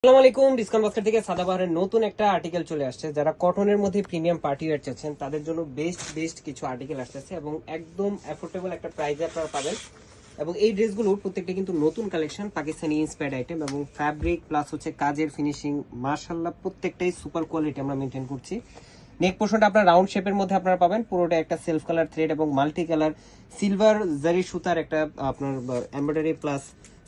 আসসালামু আলাইকুম। Discount basket থেকে সাদাবাহারের নতুন একটা আর্টিকেল চলে আসছে। যারা কটনের মধ্যে প্রিমিয়াম পার্টি ওয়্যার চাচ্ছেন তাদের জন্য বেস্ট কিছু আর্টিকেল আসতেছে এবং একদম অ্যাফোর্ডেবল একটা প্রাইসে আপনারা পাবেন। এবং এই ড্রেসগুলোর প্রত্যেকটা কিন্তু নতুন কালেকশন, পাকিস্তানি ইন্সপায়ার্ড আইটেম এবং ফ্যাব্রিক প্লাস হচ্ছে কাজের ফিনিশিং মাশাআল্লাহ প্রত্যেকটাই সুপার কোয়ালিটি আমরা মেনটেন করছি। নেক পোর্শনটা আপনার রাউন্ড শেপের মধ্যে আপনারা পাবেন, পুরোটা একটা সেলফ কালার থ্রেড এবং মাল্টি কালার সিলভার জারি সুতার একটা আপনার এমব্রয়ডারি প্লাস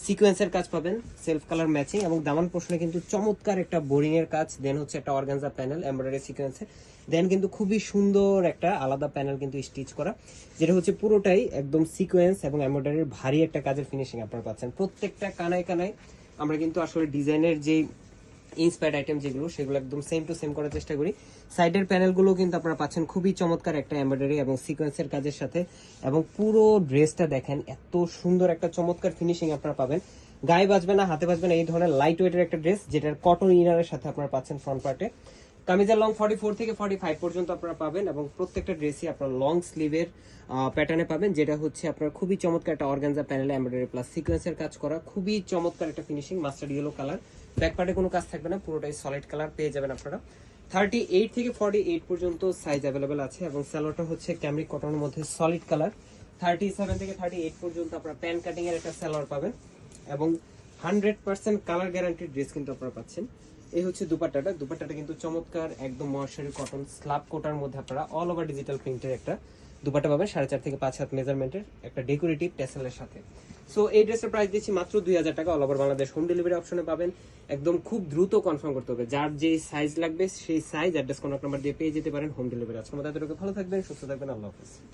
সিকোয়েন্সের কাজ পাবেন, সেলফ কালার ম্যাচিং এবং দামান পোর্শনে কিন্তু চমৎকার একটা বোরিং এর কাজ, দেন হচ্ছে একটা অর্গানজা প্যানেল এমব্রয়ডারি সিকোয়েন্সের, দেন কিন্তু খুবই সুন্দর একটা আলাদা প্যানেল কিন্তু স্টিচ করা, যেটা হচ্ছে পুরোটাই একদম সিকোয়েন্স এবং এমব্রয়ডারির ভারী একটা কাজের ফিনিশিং আপনারা পাচ্ছেন। প্রত্যেকটা কানায় কানায় আমরা কিন্তু আসলে ডিজাইনের যে ইন্সপায়ার্ড আইটেম যেগুলো সেগুলো একদম সেম টু সেম করার চেষ্টা করি। সাইডের প্যানেলগুলো কিন্তু আপনারা পাচ্ছেন খুবই চমৎকার একটা এমব্রয়ডারি এবং সিকোয়েন্সের কাজের সাথে, এবং পুরো ড্রেসটা দেখেন এত সুন্দর একটা চমৎকার ফিনিশিং আপনারা পাবেন। গায়ে বাজবে না, হাতে বাজবে না, এই ধরনের লাইট ওয়েটের একটা ড্রেস যেটার কটন ইনারের সাথে আপনারা পাচ্ছেন ফ্রন্ট পার্টে। কামিজের লং 44 থেকে 45 পর্যন্ত আপনারা পাবেন এবং প্রত্যেকটা ড্রেসই আপনার লং স্লিভের প্যাটার্নে পাবেন, যেটা হচ্ছে আপনার খুবই চমৎকার একটা অর্গানজা প্যানেলে এমব্রয়ডারি প্লাস সিকোয়েন্সের কাজ করা, খুবই চমৎকার একটা finishing, mustard yellow colour. Back পার্টে কোনো কাজ থাকবে না, পুরোটাই সলিড কালার পেয়ে যাবেন আপনারা। 38 থেকে 48 পর্যন্ত সাইজ অ্যাভেলেবেল আছে এবং স্যালোয়ারটা হচ্ছে ক্যামরিক কটনের মধ্যে সলিড কালার। 37 থেকে 38 পর্যন্ত আপনারা প্যান কাটিং এর একটা স্যালোয়ার পাবেন এবং 100% কালার গ্যারান্টিড ড্রেস কিন্তু আপনারা পাচ্ছেন। এই হচ্ছে দুপাট্টাটা কিন্তু চমৎকার একদম ময়শ্চারি কটন স্ল্যাব কোটার মধ্যে আপনারা অল ওভার ডিজিটাল প্রিন্টের একটা দুপাট্টা পাবেন, 4.5 থেকে 5 হাত মেজারমেন্টের একটা ডেকোরেটিভ টেসেলের সাথে। সো এই ড্রেসের প্রাইস দিচ্ছি মাত্র 2000 টাকা। All over Bangladesh home delivery অপশনে পাবেন। একদম খুব দ্রুত কনফার্ম করতে হবে, যার যে সাইজ লাগবে সেই সাইজ অ্যাড্রেস কন্টাক্ট নাম্বার দিয়ে পেয়ে যেতে পারেন হোম ডেলিভারি। আজকের মতো এতটুকু, ভালো থাকবেন, সুস্থ থাকবেন, আল্লাহ হাফেজ।